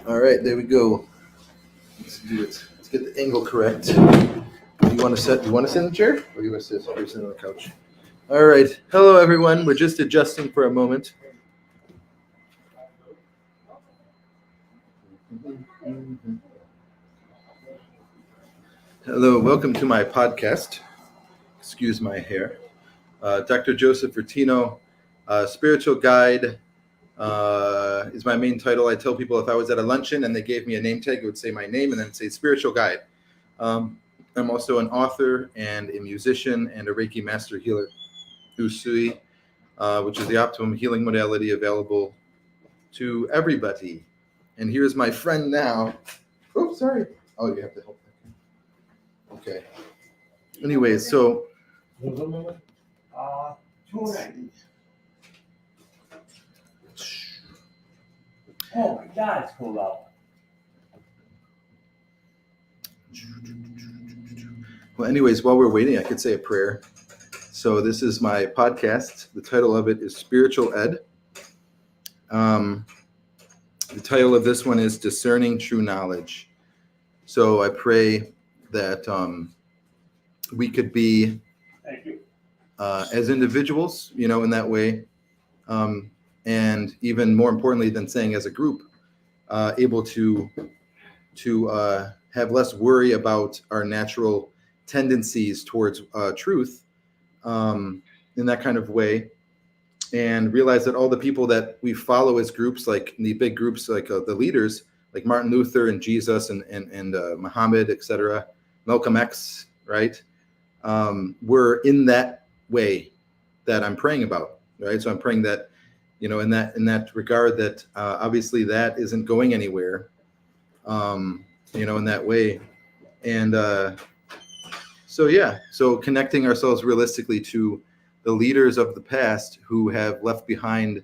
All right, there we go. Let's do it. Let's get the angle correct. You want to sit? You want to sit in the chair, or you want to sit on the couch? All right. Hello, everyone. We're just adjusting for a moment. Hello, welcome to my podcast. Excuse my hair. Dr. Joseph Vertino, spiritual guide is my main title. I tell people if I was at a luncheon and they gave me a name tag, it would say my name and then it'd say spiritual guide. I'm also an author and a musician and a Reiki master healer, Usui, which is the optimum healing modality available to everybody. And here's my friend now. Oh, sorry. Oh, you have to help. Okay. Anyways, so. Oh my God, it's cold out. Well, anyways, while we're waiting, I could say a prayer. So this is my podcast. The title of it is Spiritual Ed. The title of this one is Discerning True Knowledge. So I pray that we could be, as individuals, in that way, and even more importantly than saying as a group, able to have less worry about our natural tendencies towards truth in that kind of way, and realize that all the people that we follow as groups, like the big groups, like the leaders, like Martin Luther and Jesus and Muhammad, etc., Malcolm X, right? We're in that way that I'm praying about, right? So I'm praying that, in that regard, that obviously that isn't going anywhere, in that way. And so connecting ourselves realistically to the leaders of the past who have left behind,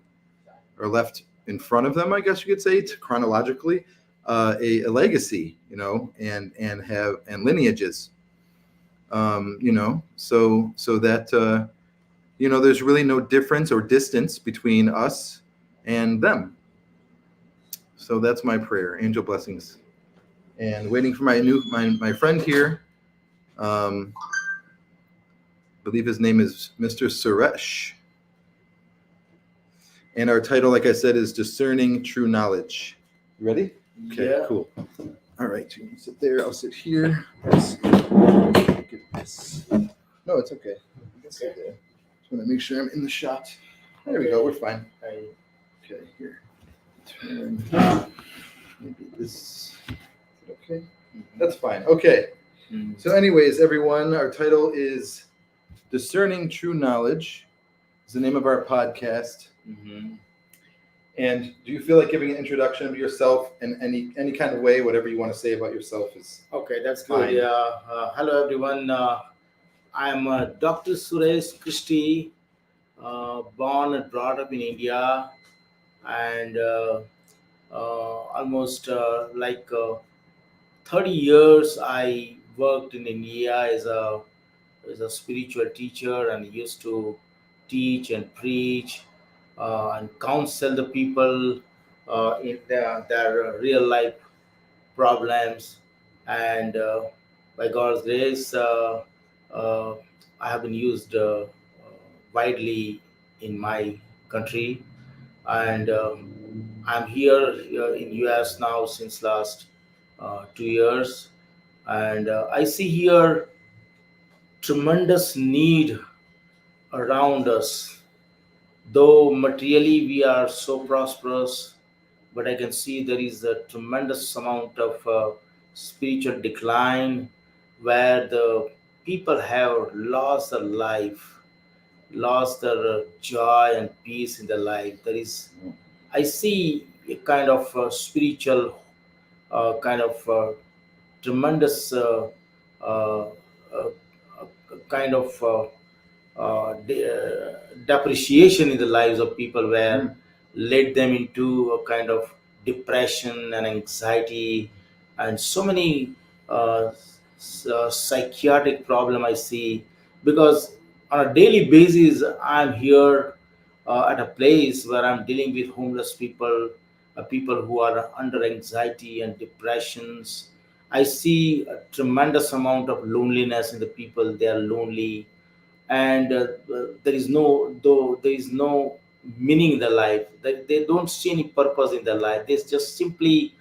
or left in front of them, I guess you could say, chronologically, a legacy, and lineages, so that there's really no difference or distance between us and them. So that's my prayer. Angel blessings. And waiting for my friend here. I believe his name is Mr. Suresh. And our title, like I said, is Discerning True Knowledge. You ready? Okay, yeah. Cool. All right, you can sit there. I'll sit here. Let's get this. No, it's okay. You can sit there. Just want to make sure I'm in the shot. There we go. We're fine. Okay, here. Turn. Maybe this. Okay. That's fine. Okay. So anyways, everyone, our title is Discerning True Knowledge. Is the name of our podcast. Mm-hmm. And do you feel like giving an introduction of yourself in any kind of way, whatever you want to say about yourself is okay? That's good. Hello, everyone. I'm Dr. Suresh Christie, born and brought up in India, and almost 30 years I worked in India as a spiritual teacher, and used to teach and preach and counsel the people in their real life problems. And by God's grace, I have been used widely in my country, and I'm here in US now since last 2 years, and I see here tremendous need around us. Though materially we are so prosperous, but I can see there is a tremendous amount of spiritual decline, where the people have lost their life, lost their joy and peace in their life. I see a kind of spiritual kind of tremendous uh, kind of depreciation in the lives of people, where led them into a kind of depression and anxiety, and so many psychiatric problem I see, because on a daily basis I'm here at a place where I'm dealing with homeless people, people who are under anxiety and depressions. I see a tremendous amount of loneliness in the people. They are lonely, and there is no meaning in their life. They don't see any purpose in their life. They just simply,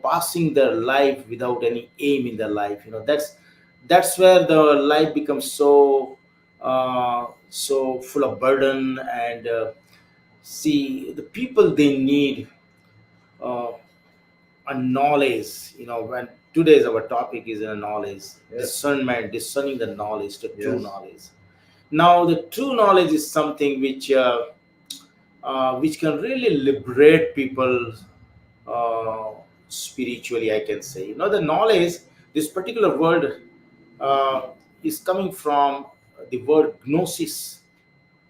passing their life without any aim in their life. That's where the life becomes so full of burden. And see, the people, they need uh, a knowledge. When today's our topic is a knowledge, Yes. discernment, discerning the knowledge, the true Yes. knowledge. Now, the true knowledge is something which can really liberate people uh, spiritually, I can say. The knowledge, this particular word uh, is coming from the word gnosis.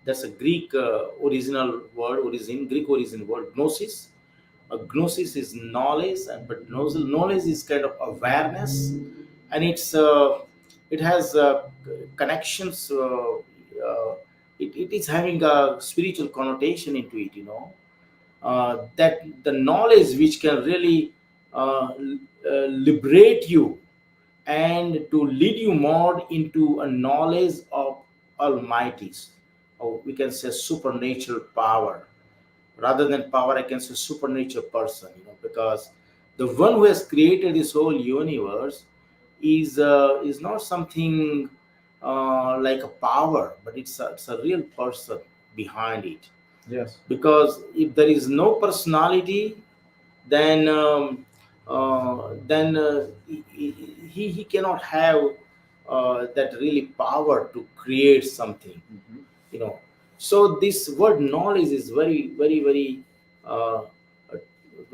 That's a Greek original word, Greek origin word, gnosis. Gnosis is knowledge, but knowledge is kind of awareness, and it has connections. It is having a spiritual connotation into it. That the knowledge which can really liberate you and to lead you more into a knowledge of almighty's, or we can say supernatural power. Rather than power, I can say supernatural person, because the one who has created this whole universe is not something like a power, but it's a real person behind it. Yes. Because if there is no personality, then he cannot have that really power to create something. Mhm. you know so this word knowledge is very, very, very a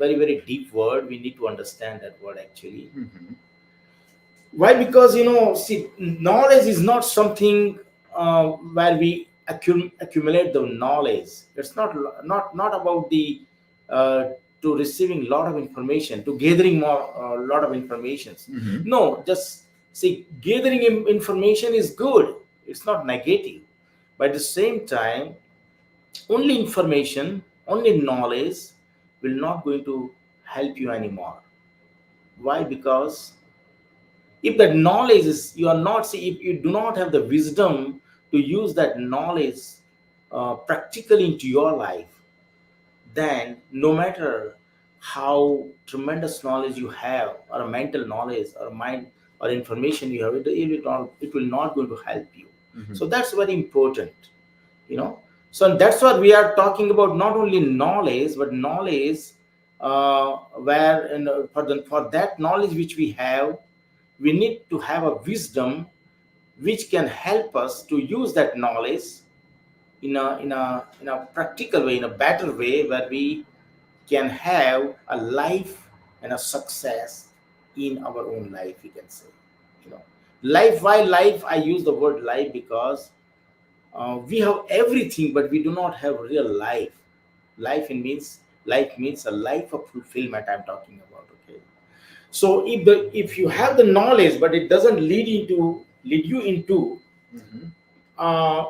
very, very deep word. We need to understand that word actually. Mhm. Why? Because, see, knowledge is not something where we accumulate the knowledge. It's not about the uh, to receiving a lot of information, to gathering more lot of informations. Mhm. No, just see, gathering information is good. It's not negative, but at the same time, only information, only knowledge will not going to help you anymore. Why? Because if that knowledge is, you are not, see, if you do not have the wisdom to use that knowledge practically into your life, then no matter how tremendous knowledge you have, or a mental knowledge, or mind, or information you have, it will not going to help you. Mhm. So that's very important. you know so that's what we are talking about, not only knowledge, but knowledge where, for that knowledge which we have, we need to have a wisdom which can help us to use that knowledge in a practical way, in a better way, where we can have a life and a success in our own life, we can say. you know Life. Why life? I use the word life because we have everything, but we do not have real life. Life means a life of fulfillment, I'm talking about. Okay. So if you have the knowledge, but it doesn't lead you into Mhm. uh,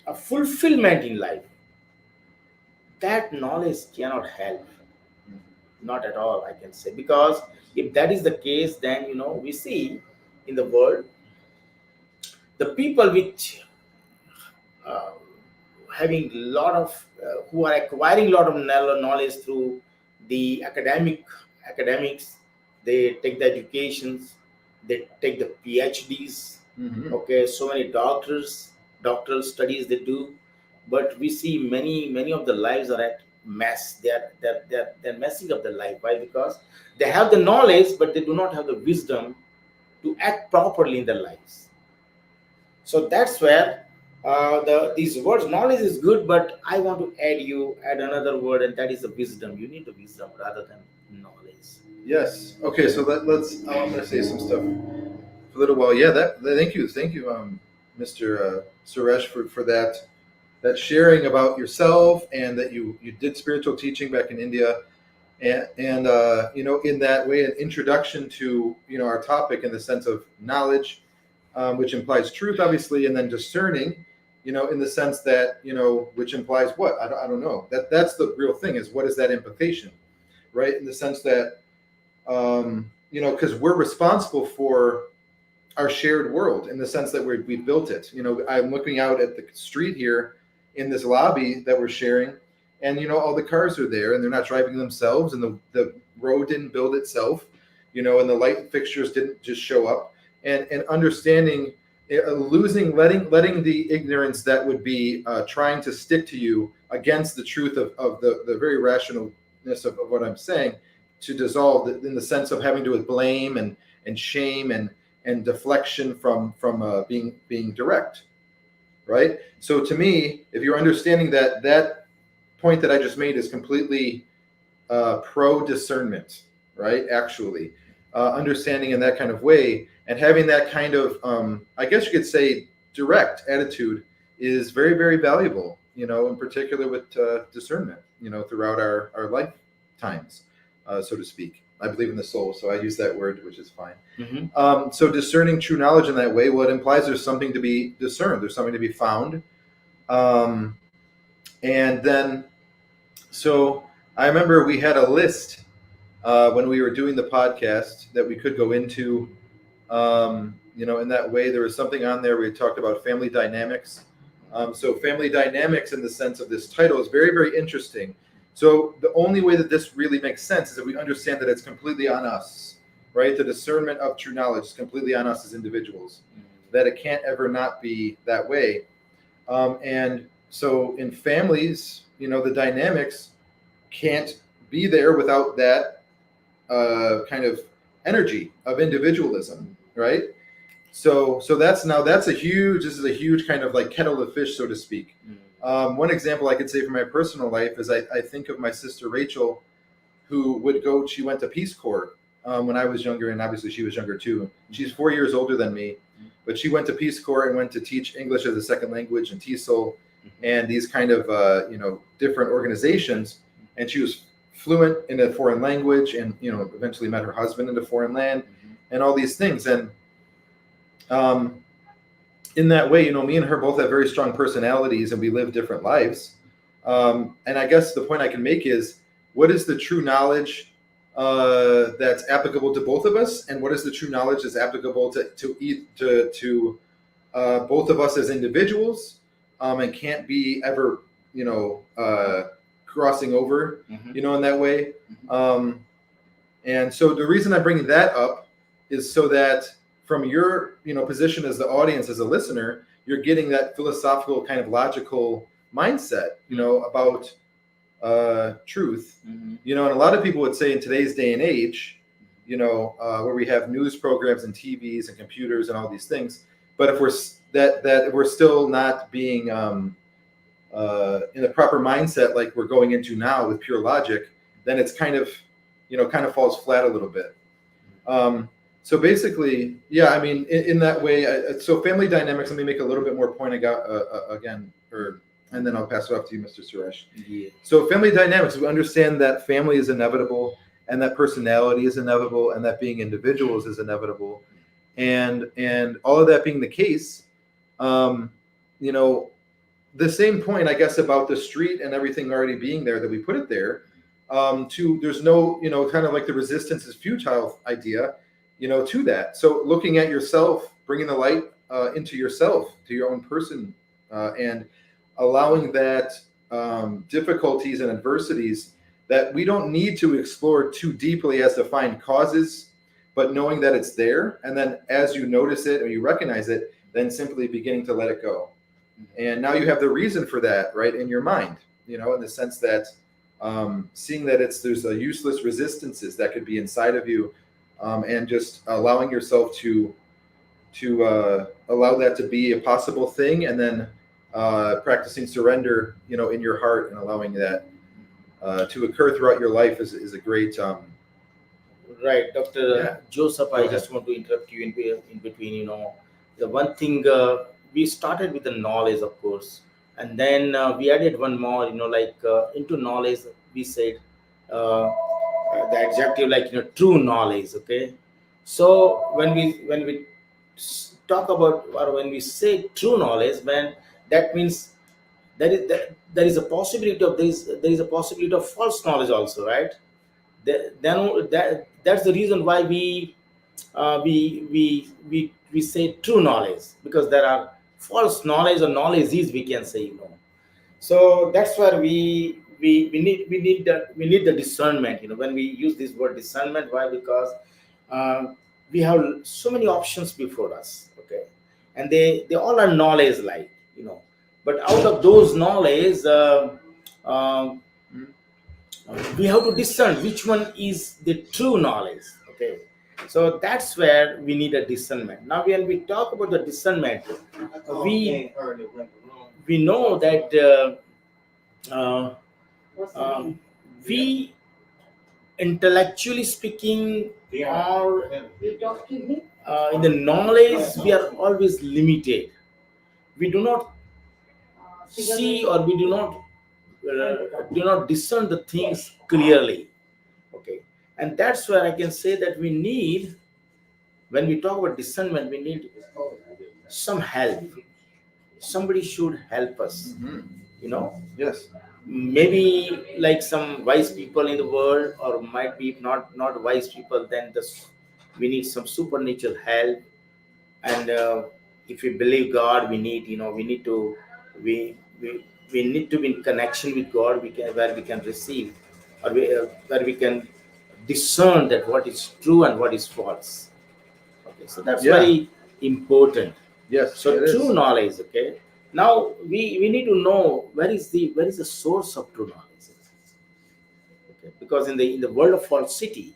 a fulfillment in life, that knowledge cannot help. Mhm. Not at all, I can say. Because if that is the case, then we see in the world, the people which uh, having lot of who are acquiring a lot of knowledge through the academics. They take the educations, they take the PhDs. Mhm. Okay, so many doctoral studies they do, but we see many of the lives are at mess. They're messing up their life. Why? Because they have the knowledge, but they do not have the wisdom to act properly in their lives. So that's where these words, knowledge is good, but I want to add another word, and that is the wisdom. You need the wisdom rather than knowledge. Yes. Okay. So let's. I'm going to say some stuff for a little while. Yeah. Thank you, Mr. Suresh, for that sharing about yourself, and that you did spiritual teaching back in India, and in that way, an introduction to our topic in the sense of knowledge, which implies truth, obviously, and then discerning, in the sense that which implies what? I don't know. That's the real thing, is what is that implication? right? In the sense that, because we're responsible for our shared world in the sense that we built it. I'm looking out at the street here in this lobby that we're sharing, and all the cars are there, and they're not driving themselves, and the road didn't build itself, and the light fixtures didn't just show up, and understanding, letting the ignorance that would be trying to stick to you against the truth of the very rationalness of what I'm saying, to dissolve in the sense of having to do with blame and shame and deflection from being direct, right? So to me, if you're understanding that point that I just made is completely pro discernment, right? Actually, understanding in that kind of way and having that kind of, I guess you could say, direct attitude is very, very valuable. In particular with discernment, throughout our lifetimes, so to speak. I believe in the soul, so I use that word, which is fine. Mm-hmm. So discerning true knowledge in that way, well, it implies there's something to be discerned. There's something to be found. And then, so I remember we had a list when we were doing the podcast that we could go into. In that way, there was something on there where we talked about family dynamics. So family dynamics in the sense of this title is very, very interesting. So the only way that this really makes sense is that we understand that it's completely on us, right? The discernment of true knowledge is completely on us as individuals, that it can't ever not be that way. And so in families, the dynamics can't be there without that kind of energy of individualism, right? So this is a huge kind of like kettle of fish, so to speak. One example I could say from my personal life is I think of my sister Rachel, who she went to Peace Corps when I was younger, and obviously she was younger too. She's 4 years older than me, but she went to Peace Corps and went to teach English as a second language in TESOL and these kind of different organizations, and she was fluent in a foreign language, and eventually met her husband in a foreign land, and all these things. And in that way, me and her both have very strong personalities, and we live different lives. And I guess the point I can make is, what is the true knowledge that's applicable to both of us, and what is the true knowledge that's applicable to both of us as individuals, and can't be ever, crossing over, in that way. And so the reason I'm bringing that up is so that from your, position as the audience, as a listener, you're getting that philosophical kind of logical mindset, about truth. And a lot of people would say in today's day and age, where we have news programs and TVs and computers and all these things, but if we're still not being in the proper mindset like we're going into now with pure logic, then it's kind of falls flat a little bit. So basically, yeah, I mean, in that way, so family dynamics, let me make a little bit more point again, and then I'll pass it off to you, Mr. Suresh. Yeah. So family dynamics, we understand that family is inevitable, and that personality is inevitable, and that being individuals is inevitable. And all of that being the case, the same point, I guess, about the street and everything already being there, that we put it there, there's no, kind of like the resistance is futile idea, to that. So looking at yourself, bringing the light into yourself, to your own person, and allowing that difficulties and adversities that we don't need to explore too deeply as to find causes, but knowing that it's there. And then as you notice it or you recognize it, then simply beginning to let it go. And now you have the reason for that, right, in your mind, in the sense that seeing that there's a useless resistances that could be inside of you, and just allowing yourself to allow that to be a possible thing, and then practicing surrender, in your heart, and allowing that to occur throughout your life is a great. Right, Dr. Yeah. Joseph, Go I ahead. just want to interrupt you in between. The one thing, we started with the knowledge, of course, and then we added one more. Into knowledge, we said the adjective, true knowledge. Okay, so when we talk about, or when we say true knowledge, then that means there is a possibility of there is a possibility of false knowledge also, right? then that's the reason why we say true knowledge, because there are false knowledge, or knowledge is, we can say, so that's where we need the discernment, when we use this word discernment. Why? Because uh, we have so many options before us, okay, and they all are knowledge, like, but out of those knowledge, uh, we have to discern which one is the true knowledge, okay. So that's where we need a discernment. Now when we talk about the discernment, we we know that uh, um, we, intellectually speaking, or in the knowledge, we are always limited. We do not see, or we do not discern the things clearly, okay. And that's where I can say that we need, when we talk about discernment, we need some help. Somebody should help us, Yes. maybe like some wise people in the world, or might be not wise people. Then we need some supernatural help. And if we believe God, we need, we need to, we we, we need to be in connection with God, where we can receive, or where we can discern that what is true and what is false, okay. So that's Yeah. very important. Yes. So it is. true knowledge, okay. Now we need to know where is the source of true knowledge, okay. Because in the world of falsity,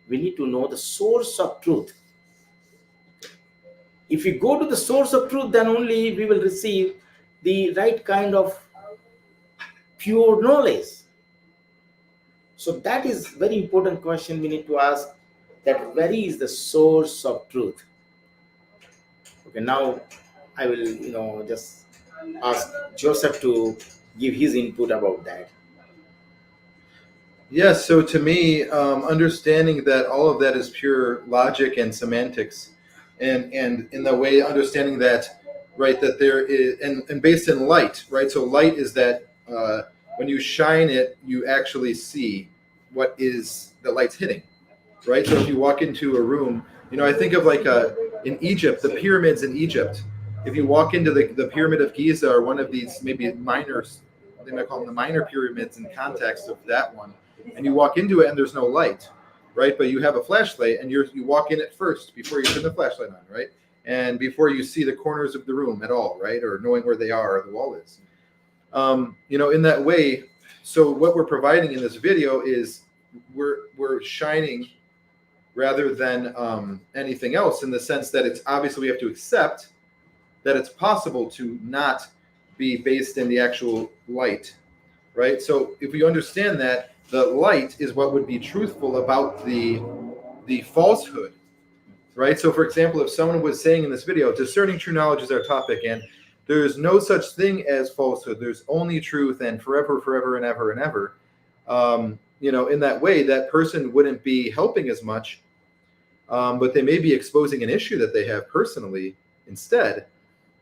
we need to know the source of truth. If we go to the source of truth, then only we will receive the right kind of pure knowledge. So that is very important question we need to ask, that where is the source of truth. Okay, now I will, just ask Joseph to give his input about that. Yes, so to me, understanding that all of that is pure logic and semantics, and in the way understanding that, right, that there is, and based in light, right? So light is that when you shine it, you actually see what is the light's hitting, right? So if you walk into a room, I think of like in Egypt, the pyramids in Egypt. If you walk into the Pyramid of Giza, or one of these maybe minor, they might call them the minor pyramids in context of that one, and you walk into it and there's no light, right? But you have a flashlight, and you walk in at first before you turn the flashlight on, right? And before you see the corners of the room at all, right? Or knowing where they are, or the wall is. In that way, so what we're providing in this video is we're shining rather than anything else, in the sense that it's obviously we have to accept that it's possible to not be based in the actual light, right? So if we understand that the light is what would be truthful about the falsehood, right? So for example, if someone was saying in this video, discerning true knowledge is our topic, and there's no such thing as falsehood, there's only truth, and forever and ever, in that way, that person wouldn't be helping as much, but they may be exposing an issue that they have personally instead.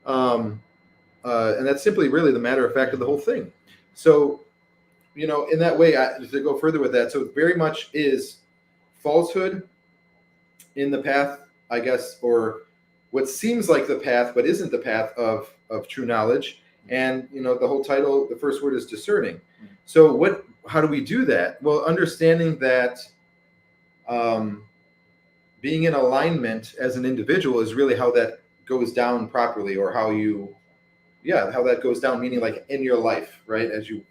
And that's simply really the matter of fact of the whole thing. So, in that way, to go further with that, so it very much is falsehood in the path, I guess, or what seems like the path, but isn't the path of true knowledge. And, the whole title, the first word is discerning. So how do we do that? Well, understanding that being in alignment as an individual is really how that goes down properly, or how that goes down, meaning like in your life, right? As you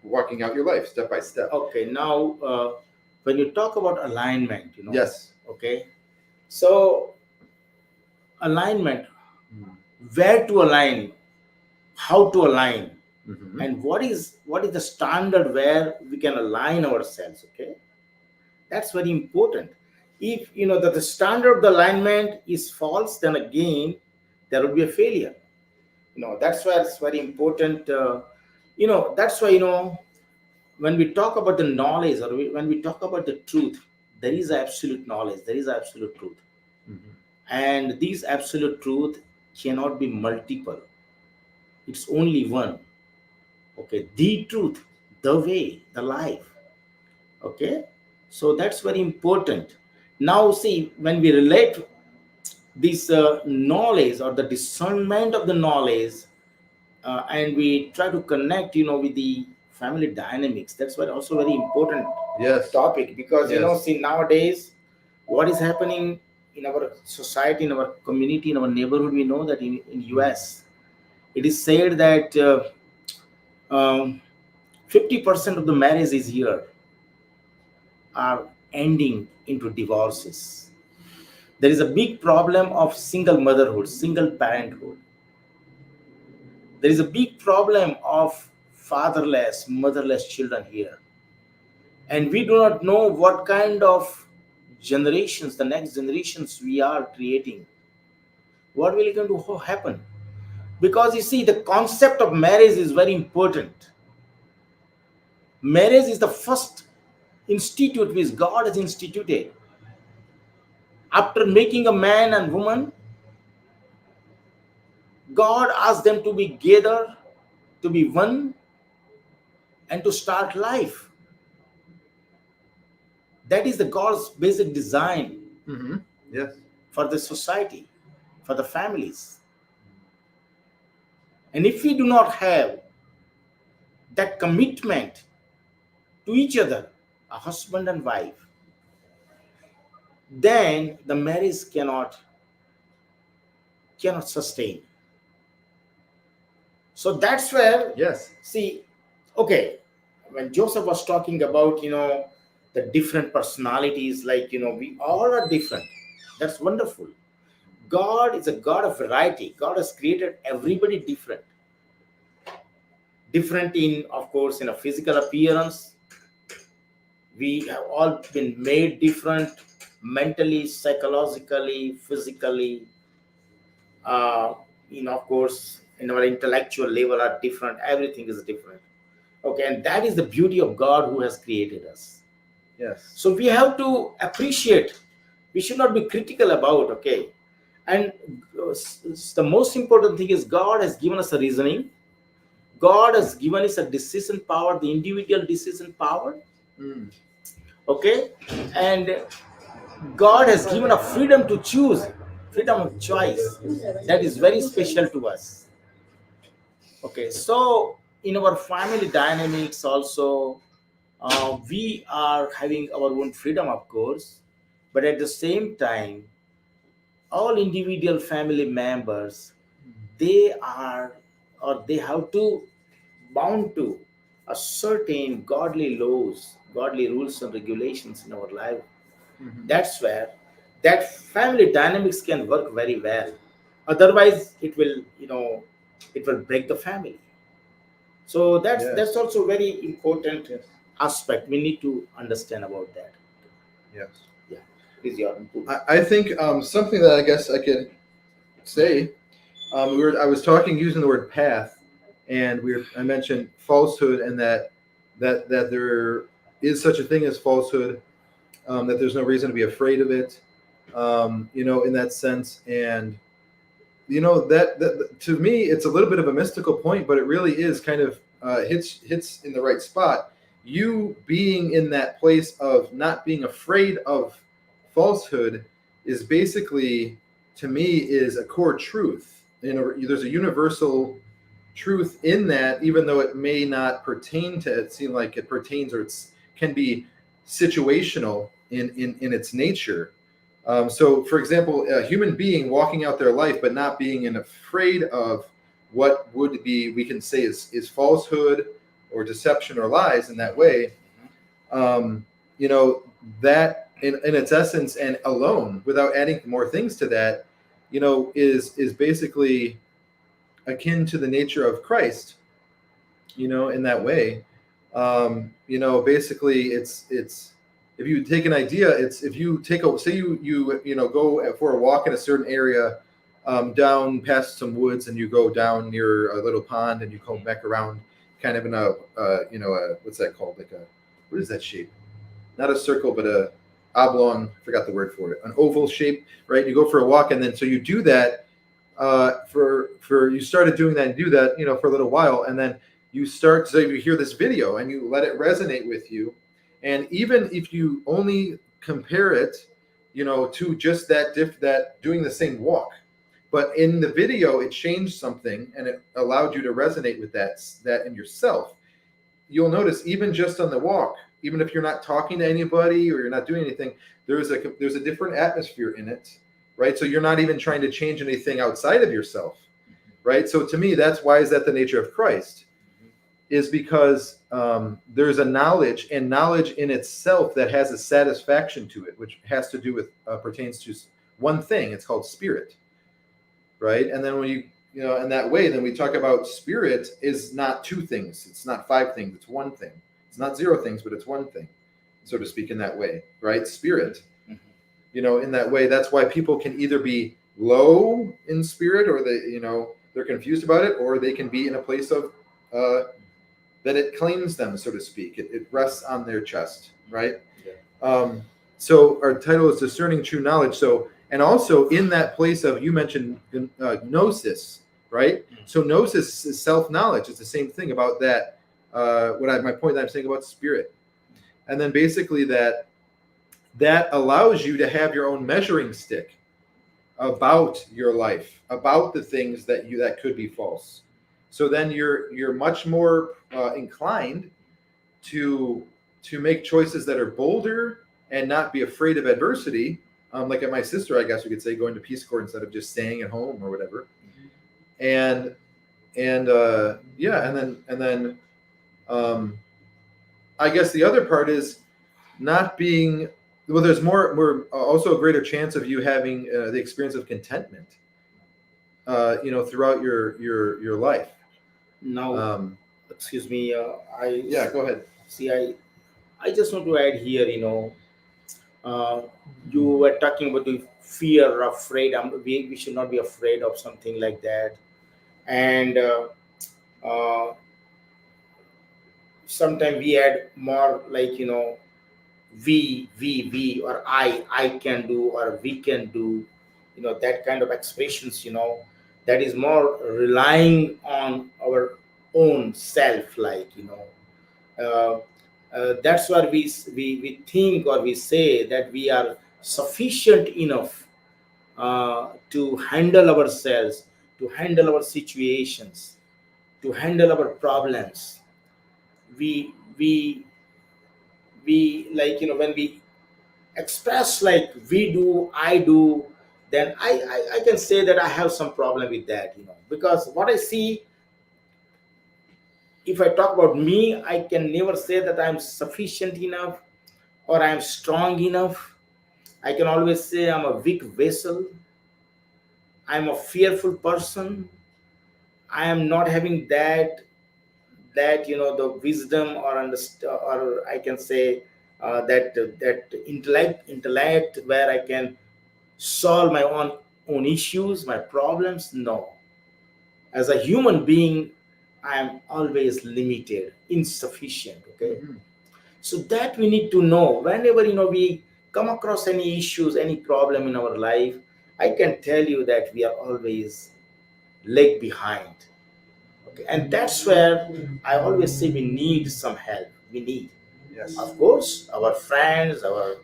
walking out your life step by step. Okay, now when you talk about alignment, Yes. Okay, so alignment, where to align, how to align, and what is the standard where we can align ourselves, okay? That's very important. If that the standard of the alignment is false, then again there will be a failure. That's why it's very important. That's why when we talk about the knowledge, or when we talk about the truth, there is absolute knowledge, there is absolute truth. And this absolute truth cannot be multiple. It's only one. Okay, the truth, the way, the life. Okay, So that's very important. Now, see, when we relate this knowledge or the discernment of the knowledge, and we try to connect, with the family dynamics, that's why also very important Yes. topic, because Yes. see, nowadays what is happening in our society, in our community, in our neighborhood, we know that in US it is said that 50% of the marriages here are ending into divorces. There is a big problem of single motherhood, single parenthood. There is a big problem of fatherless, motherless children here. And we do not know what kind of generations, the next generations we are creating. What will going to happen? Because you see, the concept of marriage is very important. Marriage is the first institute which God has instituted. After making a man and woman, God asked them to be gathered, to be one, and to start life. That is the God's basic design. Yes. For the society, for the families. And if we do not have that commitment to each other, a husband and wife, then the marriage cannot sustain. So that's where, Yes. see, okay, when Joseph was talking about, the different personalities, like, we all are different. That's wonderful. God is a God of variety. God has created everybody different. Different in, of course, in a physical appearance. We have all been made different mentally, psychologically, physically. Of course, in our intellectual level are different. Everything is different. Okay, and that is the beauty of God who has created us. Yes. So we have to appreciate. We should not be critical about. Okay, and the most important thing is God has given us a reasoning. God has given us a decision power, the individual decision power. Okay, and God has given a freedom to choose, freedom of choice. That is very special to us. Okay, so in our family dynamics also, we are having our own freedom, of course, but at the same time, all individual family members, they are, or they have to bound to a certain godly laws, godly rules and regulations in our life. That's where that family dynamics can work very well. Otherwise, it will break the family. So that's also very important aspect. We need to understand about that. Yes. Yeah, it is your input. I think something that I guess I could say, I was talking using the word path, and I mentioned falsehood, and that there is such a thing as falsehood, that there's no reason to be afraid of it, in that sense. And that to me, it's a little bit of a mystical point, but it really is kind of hits in the right spot. You being in that place of not being afraid of falsehood is basically, to me, is a core truth. There's a universal truth in that, even though it may not pertain to it, seem like it pertains, or it can be situational in its nature. So, for example, a human being walking out their life, but not being afraid of what would be, we can say, is falsehood or deception or lies in that way. Um, that in its essence and alone, without adding more things to that, is basically akin to the nature of Christ. In that way. Basically, it's if you take an idea, it's if you take a say you go for a walk in a certain area, down past some woods, and you go down near a little pond, and you come back around, kind of in a what's that called, like a, what is that shape? Not a circle, but a oblong. Forgot the word for it. An oval shape, right? You go for a walk, and then so you do that. For you started doing that and do that, for a little while, and then you start, so you hear this video and you let it resonate with you, And even if you only compare it, to just that doing the same walk, but in the video it changed something and it allowed you to resonate with that in yourself. You'll notice even just on the walk, even if you're not talking to anybody or you're not doing anything, there's a different atmosphere in it, right? So you're not even trying to change anything outside of yourself, right? So to me, that's why is that the nature of Christ, is because there's a knowledge in itself that has a satisfaction to it, which has to do with pertains to one thing. It's called spirit, right? And then when in that way, then we talk about spirit is not two things. It's not five things. It's one thing. It's not zero things, but it's one thing, so to speak, in that way, right? Spirit, in that way. That's why people can either be low in spirit, or they're confused about it, or they can be in a place of that it claims them, so to speak. It rests on their chest, right? Yeah. So our title is Discerning True Knowledge. So, and also in that place of, you mentioned gnosis, right? So gnosis is self-knowledge. It's the same thing about that. My point that I'm saying about spirit. And then basically that allows you to have your own measuring stick about your life, about the things that could be false. So then you're much more inclined to make choices that are bolder and not be afraid of adversity. Like at my sister, I guess we could say, going to Peace Corps instead of just staying at home or whatever. And then I guess the other part is not being, well, there's more also a greater chance of you having the experience of contentment throughout your life. Now, excuse me, Go ahead. See, I just want to add here, you were talking about the fear or afraid. We should not be afraid of something like that. And sometimes we add more like, we, or I can do, or we can do, that kind of expressions, that is more relying on our own self, like, that's why we think, or we say that we are sufficient enough to handle ourselves, to handle our situations, to handle our problems. We like, when we express like we do, I do, then I can say that I have some problem with that, because what I see, if I talk about me, I can never say that I'm sufficient enough or I'm strong enough. I can always say I'm a weak vessel, I'm a fearful person, I am not having that the wisdom or or I can say that intellect where I can solve my own issues, my problems. No, as a human being, I am always limited, insufficient. Okay. So that we need to know whenever we come across any issues, any problem in our life. I can tell you that we are always lag behind. Okay, and that's where I always say we need some help. We need, Yes. of course, our friends, our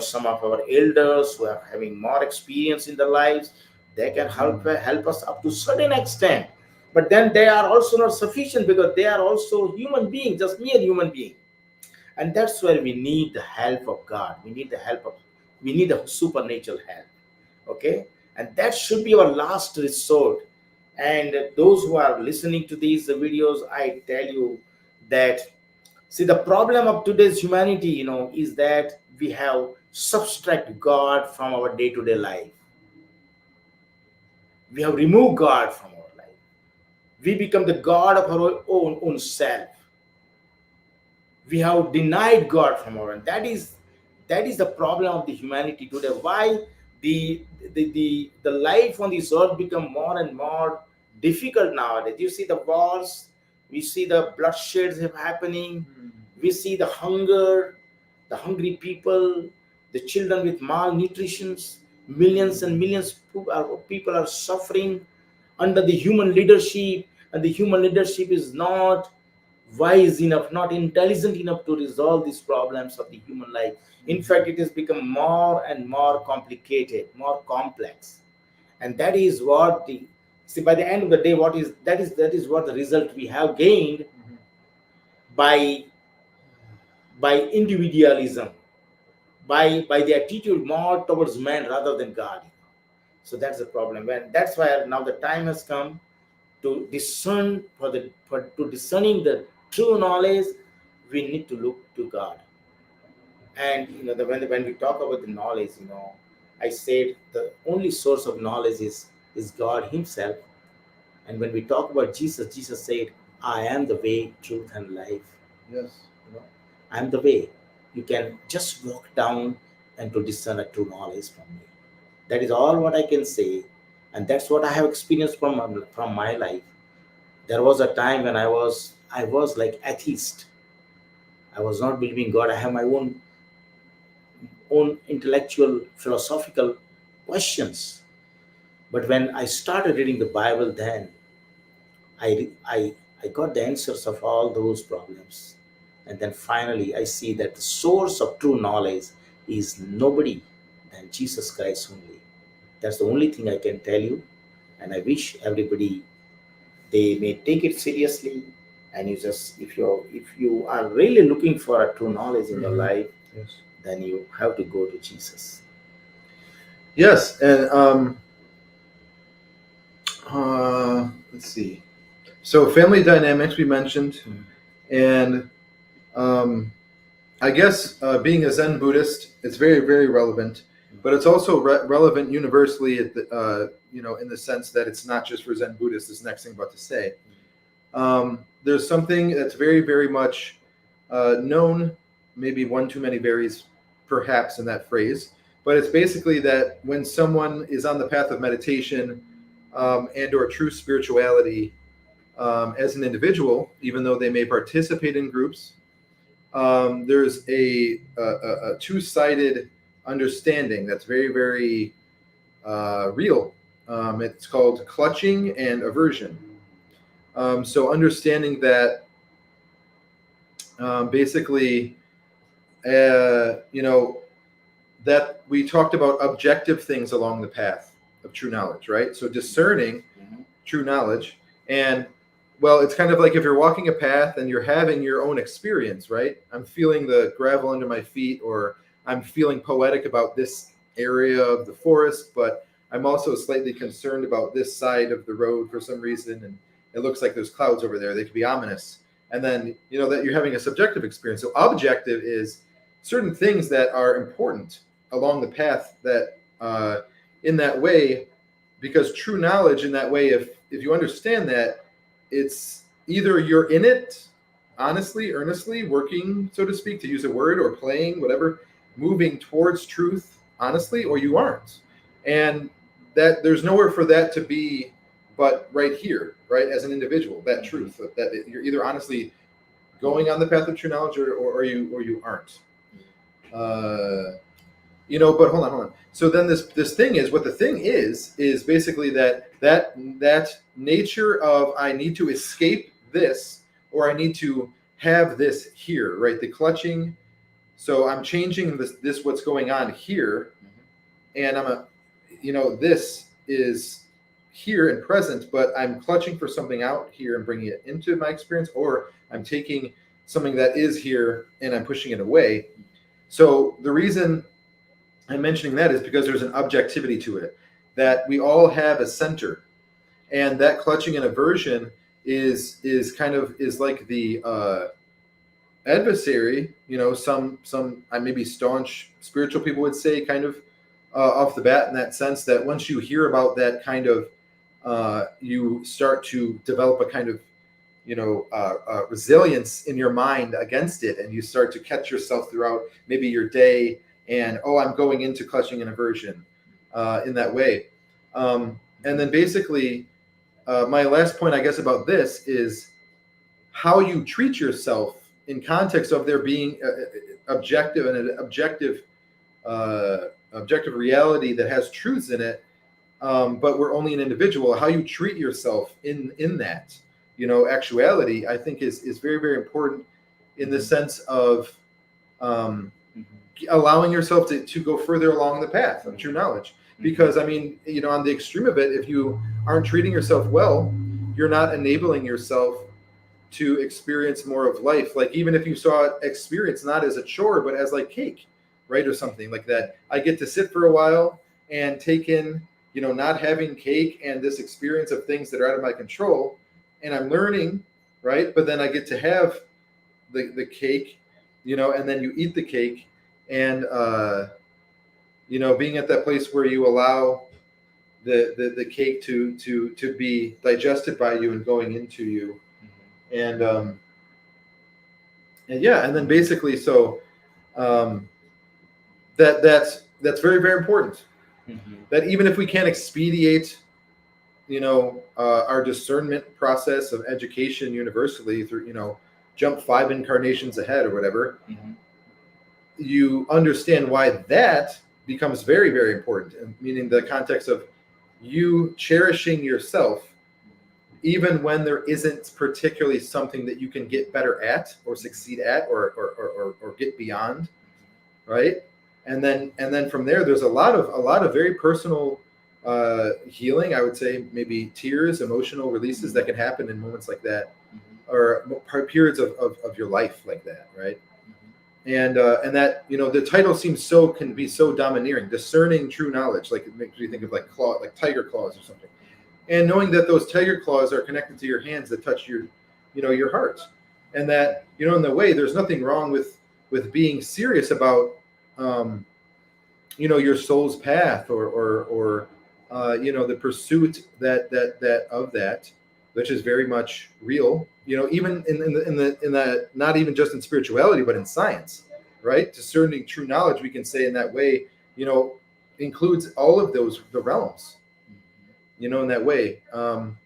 some of our elders who are having more experience in their lives. They can help us up to certain extent, but then they are also not sufficient, because they are also human beings, just mere human being. And that's where we need the help of God. We need a supernatural help. Okay, and that should be our last resort. And those who are listening to these videos, I tell you that, see, the problem of today's humanity, is that we have subtract God from our day-to-day life. We have removed God from our life. We become the God of our own self. We have denied God from our own. That is the problem of the humanity today. Why the life on this earth become more and more difficult nowadays? You see the wars, we see the bloodsheds happening, we see the hunger, the hungry people, the children with malnutrition, millions and millions people are suffering under the human leadership, and the human leadership is not wise enough, not intelligent enough to resolve these problems of the human life. In fact, it has become more and more complicated, more complex. And that is what the see by the end of the day, what is that is what the result we have gained by individualism, by the attitude more towards man rather than God. So that's the problem. And that's why now the time has come to discern to discerning the true knowledge. We need to look to God. And when we talk about the knowledge, I said the only source of knowledge is God Himself. And when we talk about Jesus, Jesus said, "I am the way, truth, and life." Yes. I am the way. You can just walk down and to discern a true knowledge from me. That is all what I can say, and that's what I have experienced from my life. There was a time when I was like atheist. I was not believing God. I have my own intellectual philosophical questions. But when I started reading the Bible, then I got the answers of all those problems. And then finally, I see that the source of true knowledge is nobody than Jesus Christ only. That's the only thing I can tell you. And I wish everybody they may take it seriously. And if you are really looking for a true knowledge in your life, Yes. then you have to go to Jesus. Yes, and let's see. So family dynamics we mentioned, and I guess being a Zen Buddhist, it's very, very relevant, but it's also relevant universally, in the sense that it's not just for Zen Buddhists. This next thing I'm about to say, there's something that's very, very much known. Maybe one too many varies, perhaps, in that phrase, but it's basically that when someone is on the path of meditation and/or true spirituality, as an individual, even though they may participate in groups. There's a two-sided understanding that's very, very real. It's called clutching and aversion. So understanding that basically, that we talked about objective things along the path of true knowledge, right? So discerning true knowledge. And well, it's kind of like if you're walking a path and you're having your own experience, right? I'm feeling the gravel under my feet, or I'm feeling poetic about this area of the forest, but I'm also slightly concerned about this side of the road for some reason. And it looks like there's clouds over there. They could be ominous. And then, that you're having a subjective experience. So objective is certain things that are important along the path that in that way, because true knowledge in that way, if you understand that, it's either you're in it honestly, earnestly, working, so to speak, to use a word, or playing, whatever, moving towards truth honestly, or you aren't. And that there's nowhere for that to be but right here, right, as an individual, that truth, that you're either honestly going on the path of true knowledge, or you aren't. But hold on. So then this thing is, what the thing is basically that nature of, I need to escape this, or I need to have this here, right? The clutching. So I'm changing this what's going on here, and this is here and present, but I'm clutching for something out here and bringing it into my experience, or I'm taking something that is here and I'm pushing it away. So the reason I'm mentioning that is because there's an objectivity to it, that we all have a center, and that clutching and aversion is like the adversary. Some maybe staunch spiritual people would say, kind of off the bat, in that sense, that once you hear about that kind of, you start to develop a kind of resilience in your mind against it, and you start to catch yourself throughout maybe your day, and I'm going into clutching and aversion in that way. And then basically, my last point, I guess, about this is how you treat yourself in context of there being objective and an objective reality that has truths in it, but we're only an individual. How you treat yourself in that. actuality, I think is very, very important in the sense of allowing yourself to go further along the path of true knowledge. Because I mean, on the extreme of it, if you aren't treating yourself well, you're not enabling yourself to experience more of life. Like, even if you saw experience not as a chore, but as like cake, right? Or something like that. I get to sit for a while and take in, not having cake and this experience of things that are out of my control. And I'm learning, right? But then I get to have the cake, and then you eat the cake, and being at that place where you allow the cake to be digested by you and going into you, and yeah, and then basically, so that's very, very important. That even if we can't expedite, our discernment process of education universally through, jump 5 incarnations ahead or whatever, you understand why that becomes very, very important, meaning the context of you cherishing yourself even when there isn't particularly something that you can get better at or succeed at or get beyond, right? And then from there, there's a lot of very personal healing. I would say maybe tears, emotional releases that can happen in moments like that, or periods of your life like that, right? And that, the title can be so domineering, discerning true knowledge. Like, it makes you think of like tiger claws or something. And knowing that those tiger claws are connected to your hands that touch your heart, and that, in the way, there's nothing wrong with being serious about your soul's path, or the pursuit that of that, which is very much real. Even in the not even just in spirituality, but in science, right? Discerning true knowledge, we can say in that way, includes all of the realms, in that way. And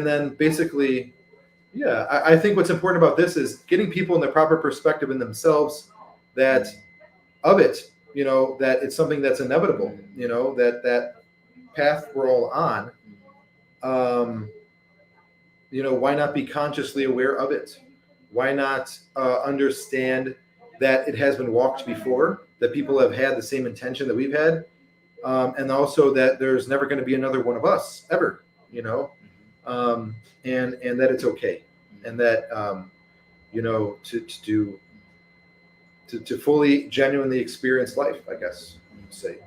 then basically, yeah, I think what's important about this is getting people in the proper perspective in themselves, that of it, that it's something that's inevitable, that path we're all on. Why not be consciously aware of it? Why not understand that it has been walked before, that people have had the same intention that we've had, and also that there's never going to be another one of us ever, and that it's okay, and that to fully, genuinely experience life, I guess you'd say.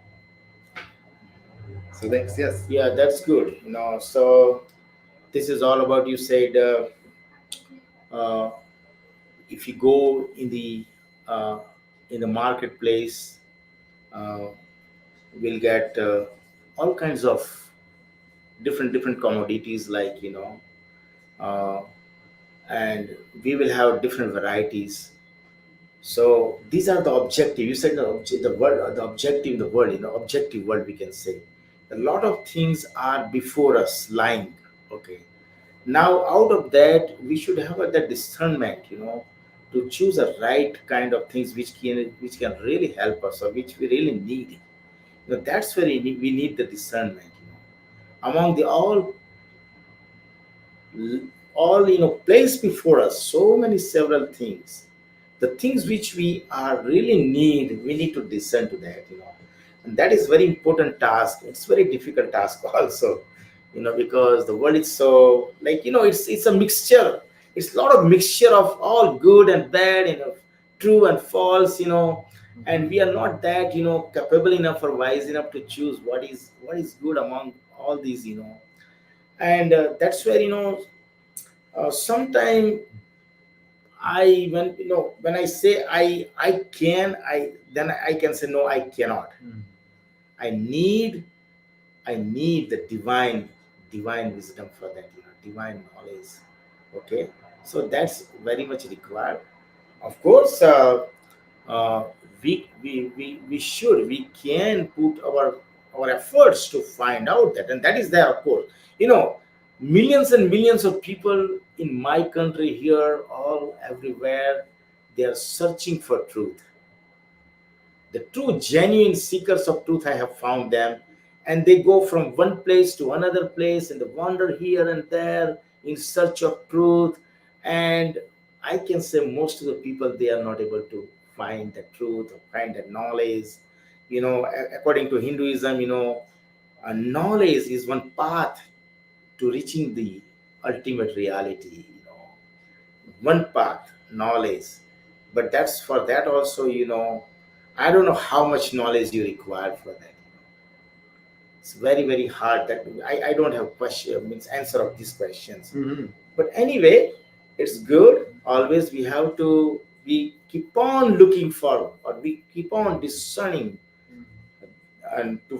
So thanks. Yes. Yeah, that's good. So this is all about, you said, if you go in the marketplace, we'll get all kinds of different commodities, like, and we will have different varieties. So these are the objective. You said the world, the objective in the world, objective world, we can say. A lot of things are before us lying. Okay. Now, out of that, we should have that discernment, to choose a right kind of things which can really help us, or which we really need. That's where we need the discernment. Among the all placed before us, so many several things, the things which we are really need, we need to discern to that, and that is very important task. It's very difficult task also, because the world is so, like, it's a mixture. It's a lot of mixture of all good and bad, true and false, and we are not that capable enough or wise enough to choose what is good among all these, and that's where, sometime when I say I can, then I can say no, I cannot. I need the divine wisdom for that, divine knowledge. Okay, so that's very much required. Of course, we can put our efforts to find out that, and that is there, of course. Millions and millions of people in my country here, all everywhere, they are searching for truth. The true genuine seekers of truth, I have found them, and they go from one place to another place, and they wander here and there, in search of truth. And I can say most of the people, they are not able to find the truth or find the knowledge. According to Hinduism, knowledge is one path to reaching the ultimate reality. One path, knowledge. But that's for that also, I don't know how much knowledge you require for that. It's very, very hard. That I don't have question means answer of these questions. Mm-hmm. But anyway, it's good. Always we keep on looking for, or we keep on discerning, and to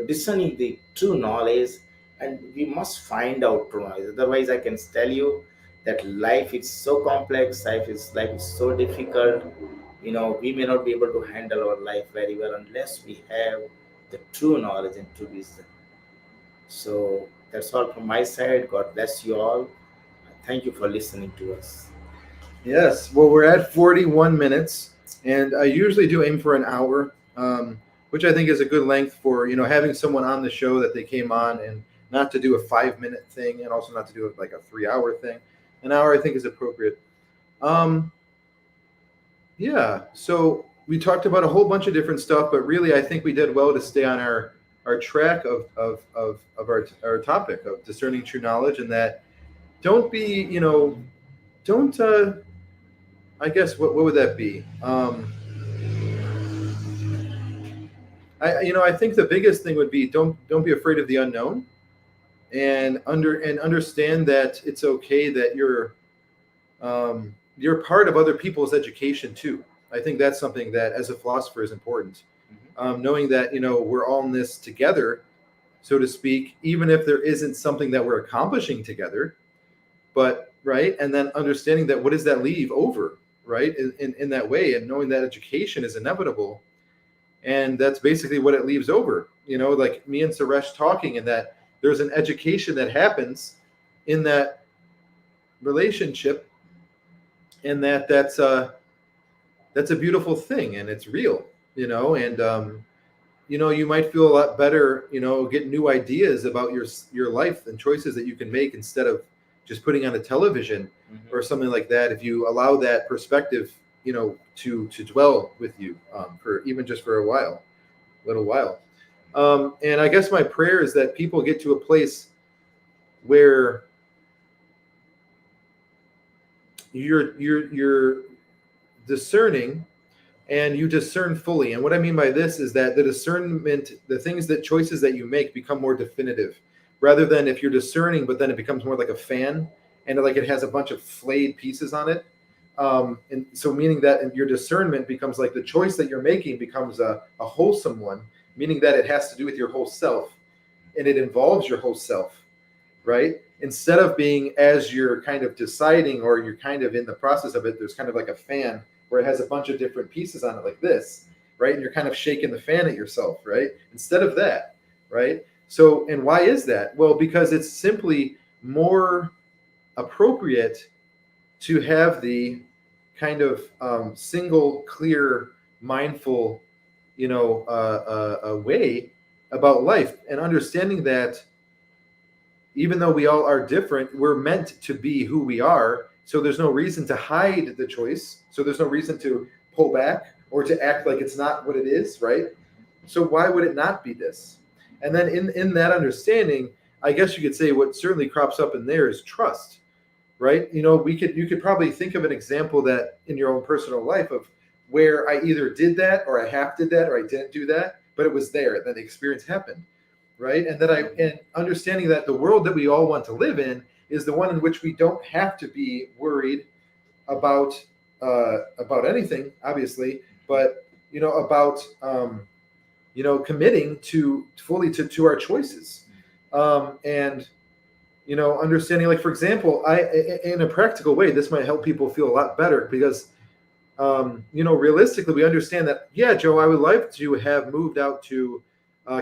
discerning the true knowledge, and we must find out true knowledge. Otherwise, I can tell you that life is so complex, life is so difficult. We may not be able to handle our life very well unless we have the true knowledge and true wisdom. So that's all from my side. God bless you all. Thank you for listening to us. Yes. Well, we're at 41 minutes, and I usually do aim for an hour, which I think is a good length for having someone on the show that they came on, and not to do a 5-minute thing, and also not to do it like a 3-hour thing. An hour, I think, is appropriate. Yeah. So we talked about a whole bunch of different stuff, but really, I think we did well to stay on our track of our topic of discerning true knowledge, and that don't be don't I guess what would that be? I think the biggest thing would be don't be afraid of the unknown, and understand that it's okay that you're part of other people's education too. I think that's something that as a philosopher is important. Knowing that we're all in this together, so to speak, even if there isn't something that we're accomplishing together, but right, and then understanding that what does that leave over, right, in that way, and knowing that education is inevitable, and that's basically what it leaves over. Like me and Suresh talking, and that there's an education that happens in that relationship, and that's a beautiful thing, and it's real, and you might feel a lot better, get new ideas about your life and choices that you can make instead of just putting on a television or something like that. If you allow that perspective, to dwell with you for even just for a little while. And I guess my prayer is that people get to a place where you're discerning, and you discern fully. And what I mean by this is that the discernment, the choices that you make become more definitive, rather than if you're discerning, but then it becomes more like a fan, and like it has a bunch of flayed pieces on it. And so meaning that your discernment becomes like the choice that you're making becomes a wholesome one, meaning that it has to do with your whole self, and it involves your whole self, right? Instead of being as you're kind of deciding, or you're kind of in the process of it, there's kind of like a fan where it has a bunch of different pieces on it like this, right? And you're kind of shaking the fan at yourself, right? Instead of that, right? So, and why is that? Well, because it's simply more appropriate to have the kind of single, clear, mindful, way about life, and understanding that even though we all are different, we're meant to be who we are. So there's no reason to hide the choice. So there's no reason to pull back or to act like it's not what it is, right? So why would it not be this? And then in that understanding, I guess you could say what certainly crops up in there is trust, right? You could probably think of an example that in your own personal life of where I either did that, or I half did that, or I didn't do that, but it was there, that the experience happened, right? And understanding that the world that we all want to live in is the one in which we don't have to be worried about anything, obviously, but about committing fully to our choices, and understanding, like, for example, in a practical way, this might help people feel a lot better, because realistically, we understand that, yeah, Joe, I would like to have moved out to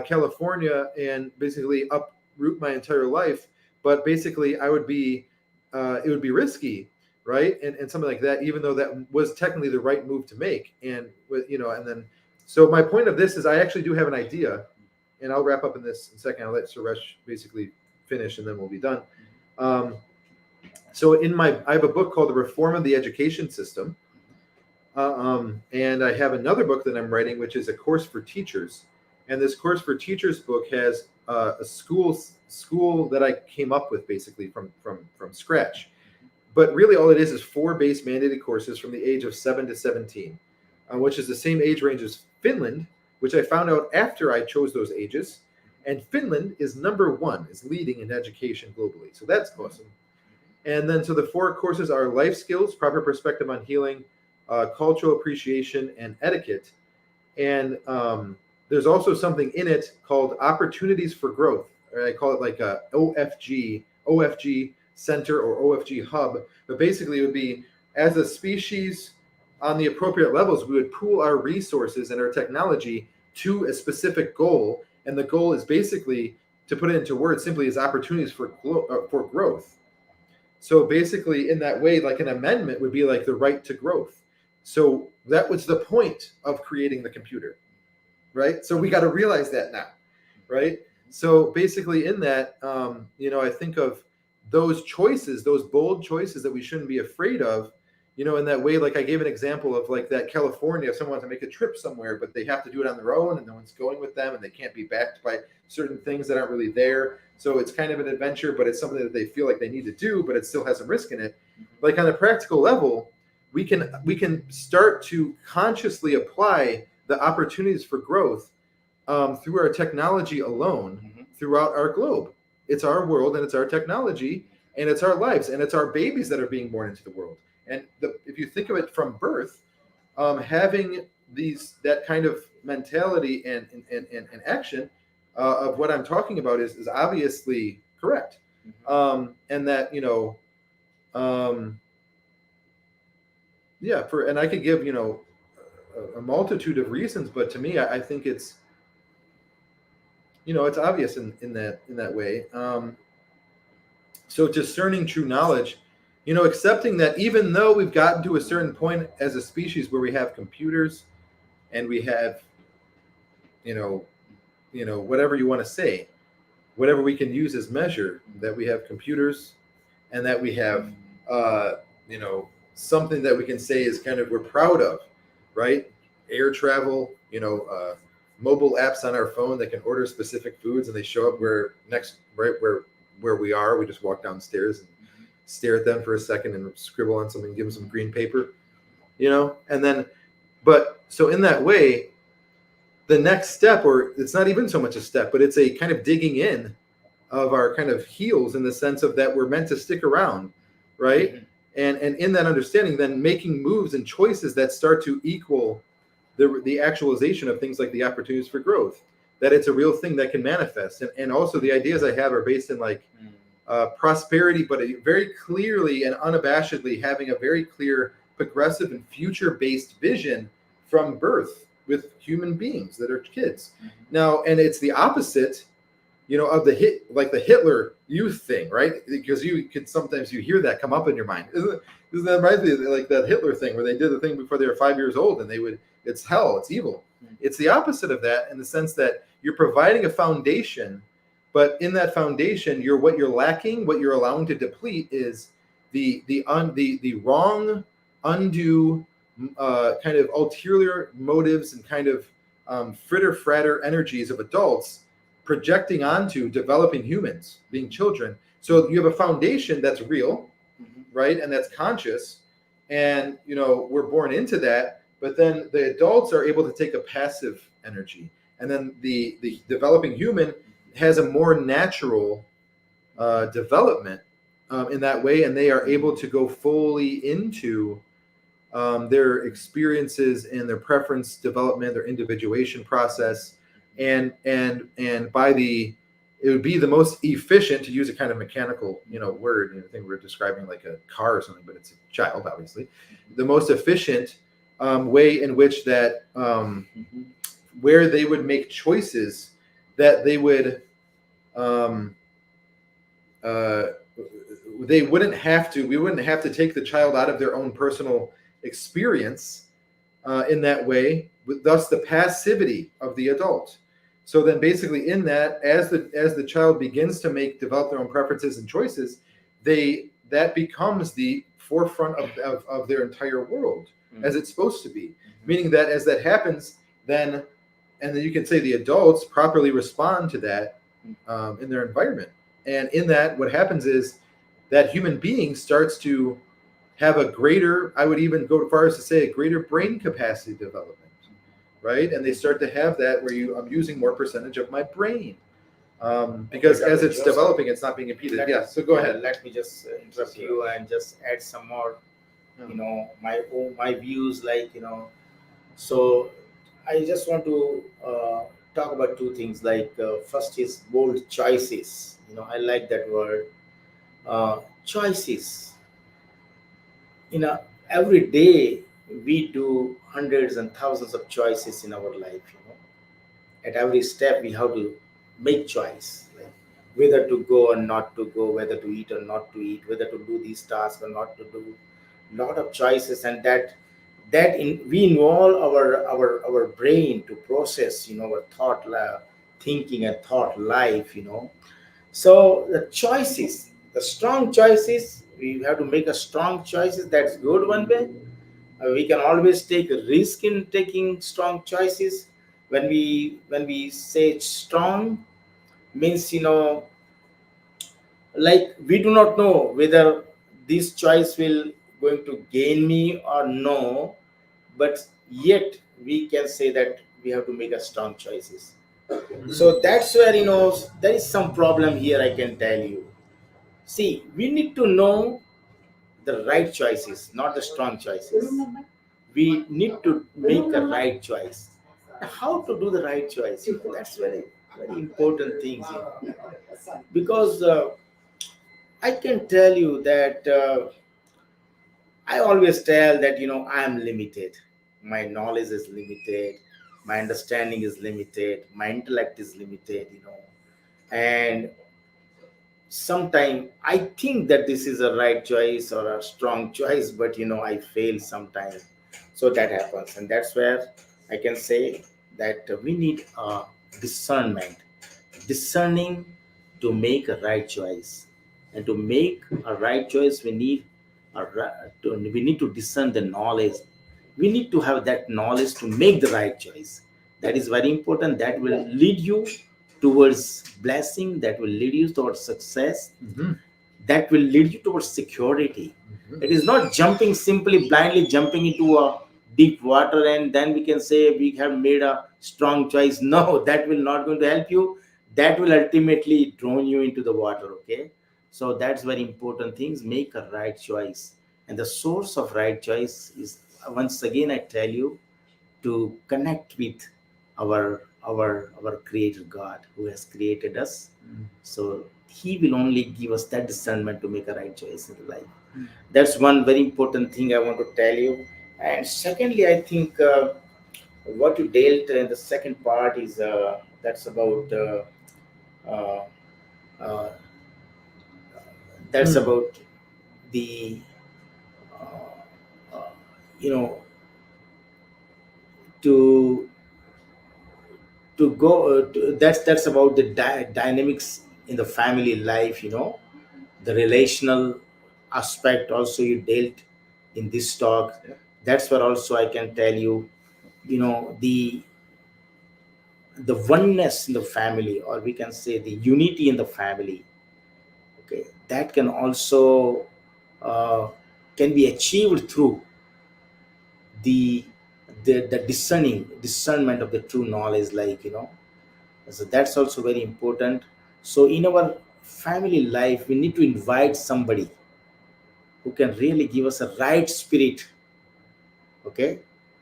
California and basically uproot my entire life, but basically it would be risky, right? And something like that, even though that was technically the right move to make. And and then, so my point of this is I actually do have an idea, and I'll wrap up in this in a second. I'll let Suresh basically finish, and then we'll be done. So I have a book called The Reform of the Education System. And I have another book that I'm writing, which is a course for teachers. And this course for teachers book has a school that I came up with basically from scratch. But really, all it is 4 base mandated courses from the age of 7 to 17, which is the same age range as Finland, which I found out after I chose those ages. And Finland is #1, is leading in education globally. So that's awesome. And then, so the 4 courses are life skills, proper perspective on healing, cultural appreciation, and etiquette. And there's also something in it called opportunities for growth. Or I call it like a OFG center or OFG hub. But basically, it would be, as a species on the appropriate levels, we would pool our resources and our technology to a specific goal. And the goal is basically, to put it into words simply, is opportunities for growth. So basically, in that way, like an amendment would be like the right to growth. So that was the point of creating the computer, right? So we got to realize that now, right? So basically, in that, I think of those choices, those bold choices that we shouldn't be afraid of, in that way. Like I gave an example of like that California, if someone wants to make a trip somewhere, but they have to do it on their own and no one's going with them and they can't be backed by certain things that aren't really there. So it's kind of an adventure, but it's something that they feel like they need to do, but it still has some risk in it. Like on a practical level, we can start to consciously apply the opportunities for growth through our technology alone throughout our globe. It's our world and it's our technology and it's our lives and it's our babies that are being born into the world. And if you think of it from birth, having that kind of mentality and action of what I'm talking about is obviously correct. And that, and I could give, a multitude of reasons, but to me, I think it's, it's obvious in that way. So discerning true knowledge, accepting that even though we've gotten to a certain point as a species where we have computers and we have, whatever you want to say, whatever we can use as measure, that we have computers and that we have, something that we can say is kind of we're proud of, right? Air travel, mobile apps on our phone that can order specific foods and they show up right where we are. We just walk downstairs and stare at them for a second and scribble on something, give them some green paper, and then, but so in that way, the next step, or it's not even so much a step, but it's a kind of digging in of our kind of heels in the sense of that we're meant to stick around, right? Mm-hmm. And in that understanding, then making moves and choices that start to equal the actualization of things like the opportunities for growth, that it's a real thing that can manifest. And also the ideas I have are based in like prosperity, but very clearly and unabashedly having a very clear progressive and future-based vision from birth with human beings that are kids. Mm-hmm. Now, and it's the opposite, of the Hitler Youth thing, right? Because sometimes you hear that come up in your mind. Isn't that right? Like that Hitler thing where they did the thing before they were 5 years old and it's hell, it's evil. Mm-hmm. It's the opposite of that in the sense that you're providing a foundation, but in that foundation, what you're lacking, what you're allowing to deplete is the wrong, undue kind of ulterior motives and kind of fritter-fratter energies of adults projecting onto developing humans, being children. So you have a foundation that's real, right? And that's conscious. And, we're born into that. But then the adults are able to take a passive energy. And then the developing human has a more natural development in that way. And they are able to go fully into their experiences and their preference development, their individuation process. And it would be the most efficient, to use a kind of mechanical, word, I think we're describing like a car or something, but it's a child, obviously, the most efficient way in which that, where they would make choices that they would, we wouldn't have to take the child out of their own personal experience in that way, thus the passivity of the adult. So then basically in that, as the child begins to develop their own preferences and choices, they that becomes the forefront of their entire world, as it's supposed to be. Meaning that as that happens, then you can say the adults properly respond to that in their environment. And in that, what happens is that human being starts to have a greater, I would even go as far as to say, a greater brain capacity development, right? And they start to have that where I'm using more percentage of my brain. Because as it's developing, it's not being impeded. Yeah, so go ahead. Let me just interrupt you and just add some more, my views, so I just want to talk about two things. First is bold choices. I like that word. Choices. Every day we do hundreds and thousands of choices in our life. At every step we have to make choice, like whether to go or not to go, whether to eat or not to eat, whether to do these tasks or not to do. Lot of choices, and we involve our brain to process our thinking and thought life. So the choices, the strong choices, we have to make a strong choices. That's good one way. We can always take a risk in taking strong choices. When we say strong, means like we do not know whether this choice will going to gain me or no, but yet we can say that we have to make a strong choices. So that's where there is some problem here, I can tell you. See, we need to know the right choices, not the strong choices. We need to make a right choice. How to do the right choice? That's very very important things. Because I can tell you that I always tell that I am limited. My knowledge is limited. My understanding is limited. My intellect is limited. And sometimes I think that this is a right choice or a strong choice, but I fail sometimes. So that happens, and that's where I can say that we need a discernment, discerning to make a right choice. And to make a right choice, we need to discern the knowledge. We need to have that knowledge to make the right choice. That is very important. That will lead you towards blessing, that will lead you towards success, that will lead you towards security. It is not jumping, simply blindly jumping into a deep water and then we can say we have made a strong choice. No, that will not going to help you. That will ultimately drown you into the water. Okay, so that's very important things. Make a right choice, and the source of right choice is, once again I tell you, to connect with our creator God who has created us. So he will only give us that discernment to make a right choice in life. That's one very important thing I want to tell you. And secondly, I think what you dealt in the second part is that's about uh, uh, that's about the uh, you know to that's about the dynamics in the family life. The relational aspect also you dealt in this talk. That's where also I can tell you, the oneness in the family, or we can say the unity in the family. Okay, that can also uh, can be achieved through the the discernment of the true knowledge, so that's also very important. So in our family life we need to invite somebody who can really give us a right spirit. Okay,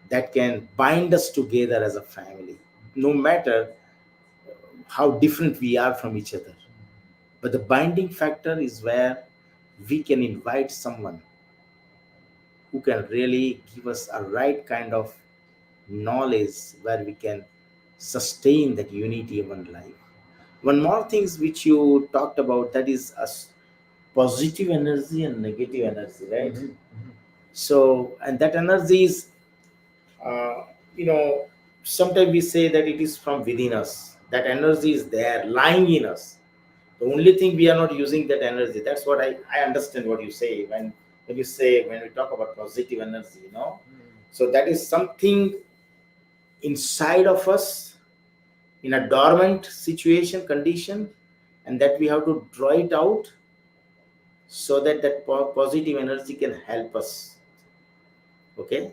that can bind us together as a family, no matter how different we are from each other. But the binding factor is where we can invite someone who can really give us a right kind of knowledge where we can sustain that unity of one life. One more things which you talked about, that is positive energy and negative energy, right? So, and that energy is uh, you know sometimes we say that it is from within us. That energy is there lying in us. The only thing we are not using that energy. That's what I understand what you say when you say when we talk about positive energy, you know. So that is something inside of us in a dormant situation condition, and that we have to draw it out so that positive energy can help us. Okay,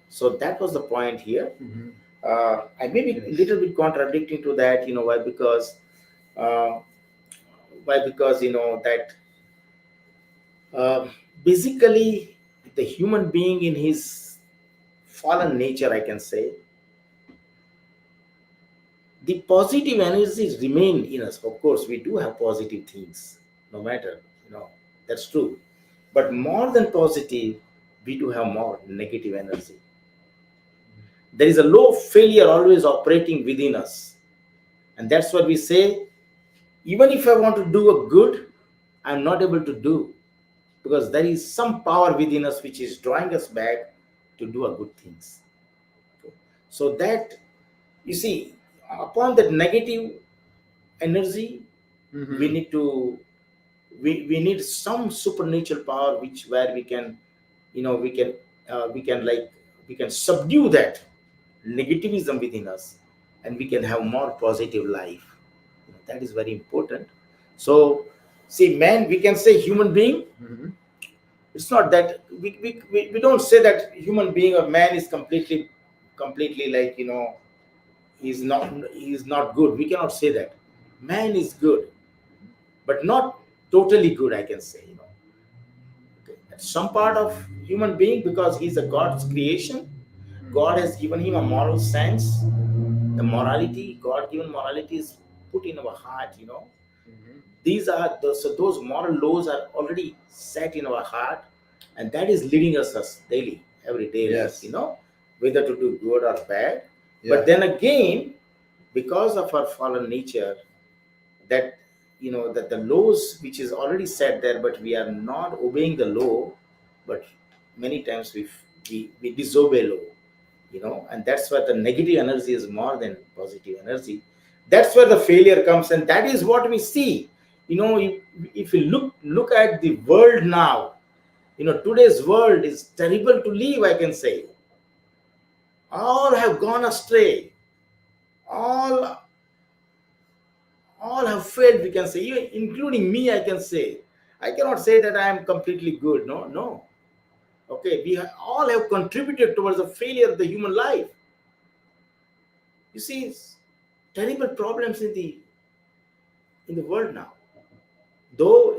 so that was the point here. I may be a little bit contradicting to that, you know. Why? Uh, because you know that uh, basically the human being in his fallen nature, I can say, the positive energies remain in us. Of course, we do have positive things, no matter, you know, that's true. But more than positive, we do have more negative energy. There is a low failure always operating within us. And that's what we say, even if I want to do a good, I'm not able to do, because there is some power within us which is drawing us back to do a good things. So that, you see, upon that negative energy, we need to we need some supernatural power which where we can, you know, we can like we can subdue that negativism within us, and we can have more positive life. You know, that is very important. So see, man, we can say human being, it's not that we don't say that human being or man is completely like, you know, he's not good. We cannot say that. Man is good, but not totally good, I can say, you know. Okay. Some part of human being, because he's a God's creation, God has given him a moral sense. The morality, God given morality is put in our heart, you know. These are those moral laws are already set in our heart, and that is leading us daily, every day, Yes. like, you know, whether to do good or bad. But then again, because of our fallen nature, that, you know, that the laws which is already set there, but we are not obeying the law, but many times we disobey law, you know. And that's where the negative energy is more than positive energy. That's where the failure comes, and that is what we see, you know. If you look at the world now, you know, today's world is terrible to live, I can say. All have gone astray, all all have failed, we can say, even including me, I can say. I cannot say that I am completely good. No, no. Okay, all have contributed towards the failure of the human life. You see, terrible problems in the world now. Though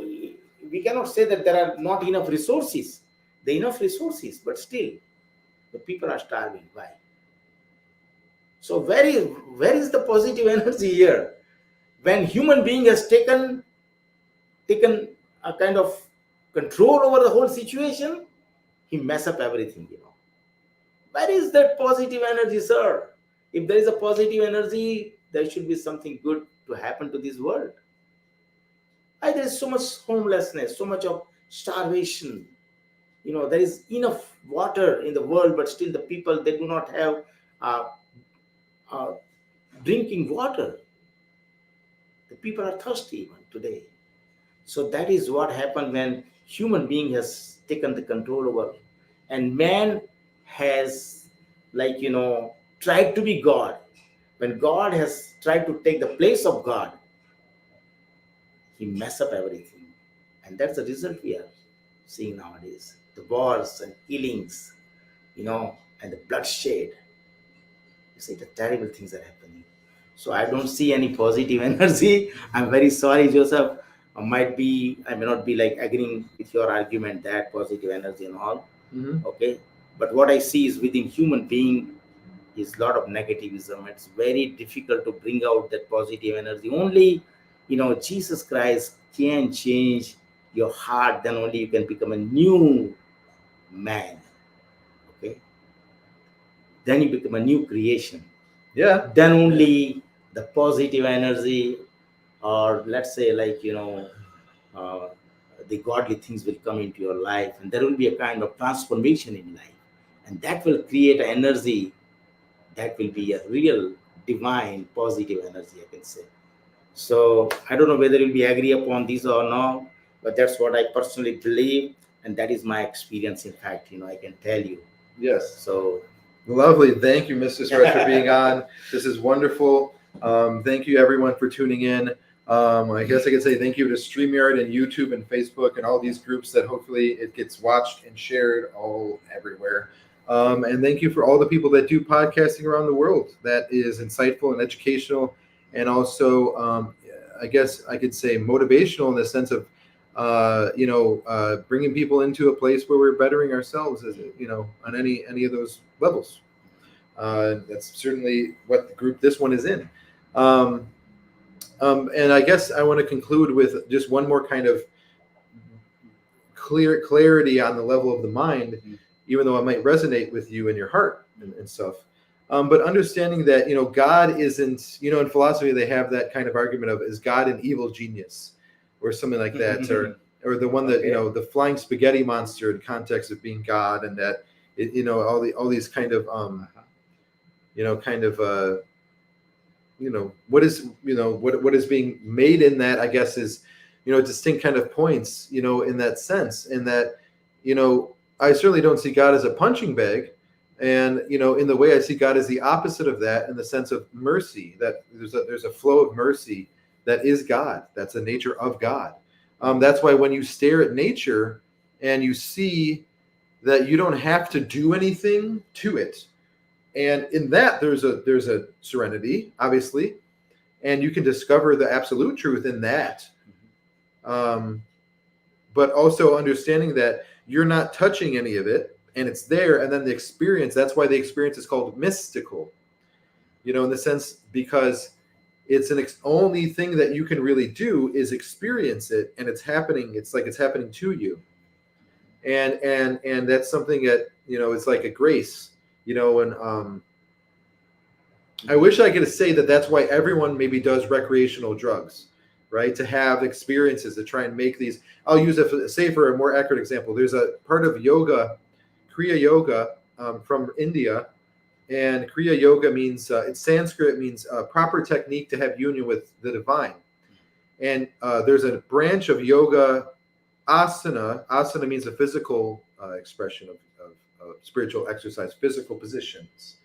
we cannot say that there are not enough resources. There are enough resources, but still the people are starving. Why? So where is the positive energy here? When human being has taken a kind of control over the whole situation, he mess up everything, you know. Where is that positive energy, sir? If there is a positive energy, there should be something good to happen to this world. Why there is so much homelessness, so much of starvation? You know, there is enough water in the world, but still the people, they do not have uh, uh, drinking water. The people are thirsty even today. So that is what happened when human being has taken the control over, and man has, like, you know, tried to be God. When God has tried to take the place of God, he mess up everything, and that's the result we are seeing nowadays. The wars and killings, you know, and the bloodshed. You see, the terrible things are happening. So I don't see any positive energy. I'm very sorry, Joseph. I may not be like agreeing with your argument that positive energy and all. Okay, but what I see is within human being is a lot of negativism. It's very difficult to bring out that positive energy. Only, you know, Jesus Christ can change your heart. Then only you can become a new man. Okay, then you become a new creation. Yeah. Then only the positive energy, or let's say, like, you know, uh, the godly things will come into your life, and there will be a kind of transformation in life, and that will create an energy that will be a real divine positive energy, I can say. So I don't know whether you'll be agree upon this or not, but that's what I personally believe, and that is my experience. In fact, I can tell you. Yes. So Lovely. Thank you, Mr. Stretch, for being on. This is wonderful. Thank you, everyone, for tuning in. I guess I could say thank you to StreamYard and YouTube and Facebook and all these groups that hopefully it gets watched and shared all everywhere. And thank you for all the people that do podcasting around the world. That is insightful and educational, and also, I guess I could say motivational in the sense of, bringing people into a place where we're bettering ourselves, as on any of those levels. That's certainly what the group this one is in. And I guess I want to conclude with just one more kind of clarity on the level of the mind, even though it might resonate with you in your heart and stuff. But understanding that, God isn't, in philosophy, they have that kind of argument of, is God an evil genius or something like that? Or the one that, the flying spaghetti monster in context of being God, and that, all these kind of, what is, what is being made in that, I guess, is, distinct kind of points, in that sense, in that, I certainly don't see God as a punching bag. And, in the way I see God as the opposite of that, in the sense of mercy, that there's a flow of mercy that is God. That's the nature of God. That's why when you stare at nature and you see that you don't have to do anything to it, and in that there's a serenity, obviously, and you can discover the absolute truth in that. But also understanding that you're not touching any of it, and it's there, and then the experience, that's why the experience is called mystical, in the sense, because it's an only thing that you can really do is experience it, and it's happening. It's like it's happening to you, and that's something that, it's like a grace, and I wish I could say that that's why everyone maybe does recreational drugs, right? To have experiences, to try and make these. I'll use for a more accurate example. There's a part of yoga, Kriya Yoga, from India, and Kriya Yoga means, it's Sanskrit, means proper technique to have union with the divine. And there's a branch of yoga, asana. Asana means a physical expression of spiritual exercise, physical positions.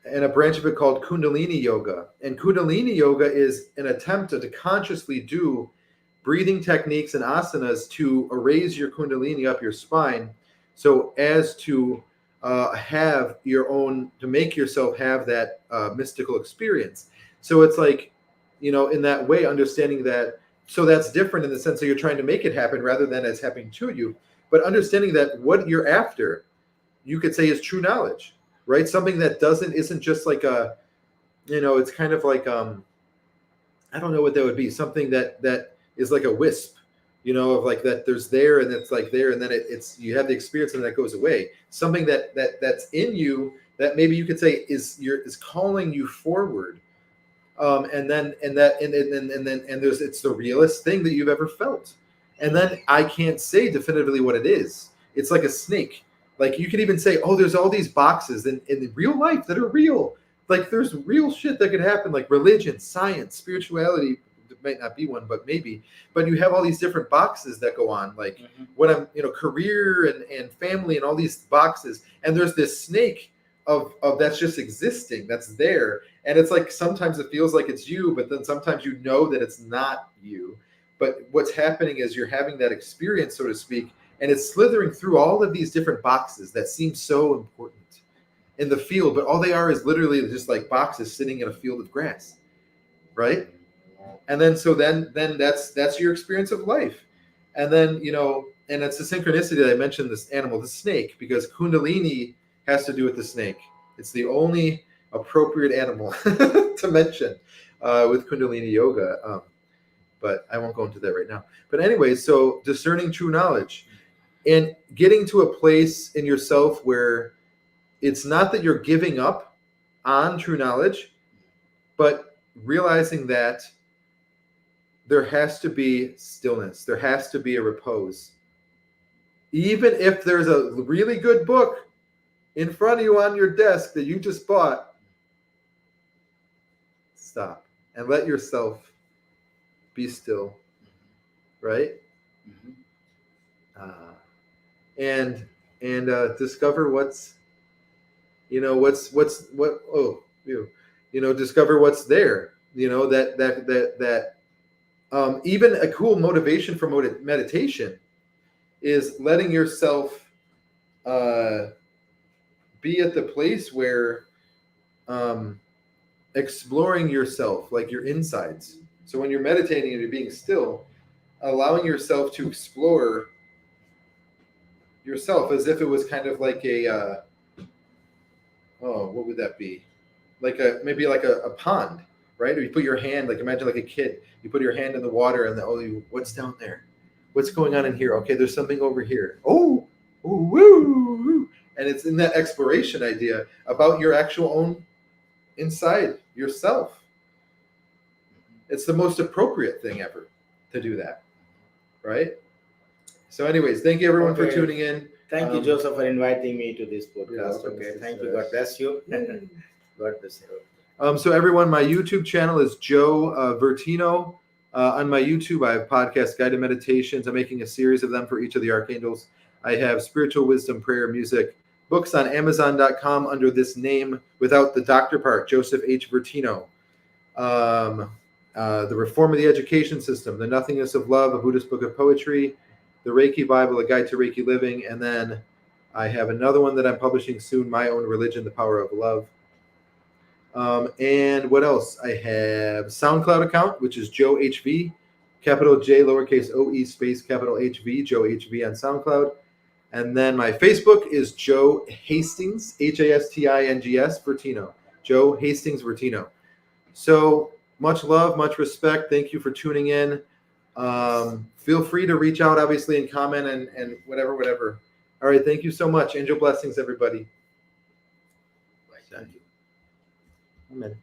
And a branch of it called Kundalini Yoga. And Kundalini Yoga is an attempt to consciously do breathing techniques and asanas to raise your Kundalini up your spine, so as to have your own, to make yourself have that mystical experience. So it's like, in that way, understanding that, so that's different in the sense that you're trying to make it happen rather than it's happening to you. But understanding that what you're after, you could say, is true knowledge, right? Something that isn't just like a, it's kind of like, I don't know what that would be. Something that is like a wisp, of like that there's there, and it's like there, and then it's you have the experience and that goes away. Something that's in you that maybe you could say is calling you forward. And then there's, it's the realest thing that you've ever felt. And then I can't say definitively what it is. It's like a snake. Like you could even say, oh, there's all these boxes in real life that are real. Like there's real shit that could happen, like religion, science, spirituality. It might not be one, but maybe. But you have all these different boxes that go on, like what I'm, career and family and all these boxes. And there's this snake of that's just existing, that's there. And it's like sometimes it feels like it's you, but then sometimes that it's not you. But what's happening is you're having that experience, so to speak, and it's slithering through all of these different boxes that seem so important in the field, but all they are is literally just like boxes sitting in a field of grass, right? And then then that's your experience of life. And then, and it's the synchronicity that I mentioned, this animal, the snake, because Kundalini has to do with the snake. It's the only appropriate animal to mention with Kundalini Yoga. But I won't go into that right now. But anyway, so discerning true knowledge and getting to a place in yourself where it's not that you're giving up on true knowledge, but realizing that there has to be stillness. There has to be a repose. Even if there's a really good book in front of you on your desk that you just bought, stop and let yourself be still, right? Mhm. And discover what's discover what's there. That even a cool motivation for meditation is letting yourself be at the place where exploring yourself, like your insides. So when you're meditating and you're being still, allowing yourself to explore yourself as if it was kind of like a what would that be? Like maybe like a pond, right? Or you put your hand, like imagine like a kid, you put your hand in the water and what's down there? What's going on in here? Okay, there's something over here. Oh, ooh, woo, woo. And it's in that exploration idea about your actual own inside yourself. It's the most appropriate thing ever to do that, right? So anyways, thank you everyone for Okay. tuning in. Thank you, Joseph, for inviting me to this You're podcast. welcome, Okay, Mr. thank you. Suresh. God bless you. God bless you. So everyone, my YouTube channel is Joe Vertino. On my YouTube, I have podcast guided meditations. I'm making a series of them for each of the archangels. I have spiritual wisdom, prayer, music, books on Amazon.com under this name without the doctor part, Joseph H. Vertino. The Reform of the Education System, The Nothingness of Love, a Buddhist book of poetry, the Reiki Bible, a guide to Reiki living, and then I have another one that I'm publishing soon, My Own Religion, The Power of Love. And what else? I have SoundCloud account, which is Joe HV, capital J, lowercase OE, space, capital HV, Joe HV on SoundCloud. And then my Facebook is Joe Hastings, Hastings, Vertino. Joe Hastings Vertino. So much love, much respect. Thank you for tuning in. Feel free to reach out, obviously, and comment and whatever. All right. Thank you so much. Angel blessings, everybody. Thank you. Amen.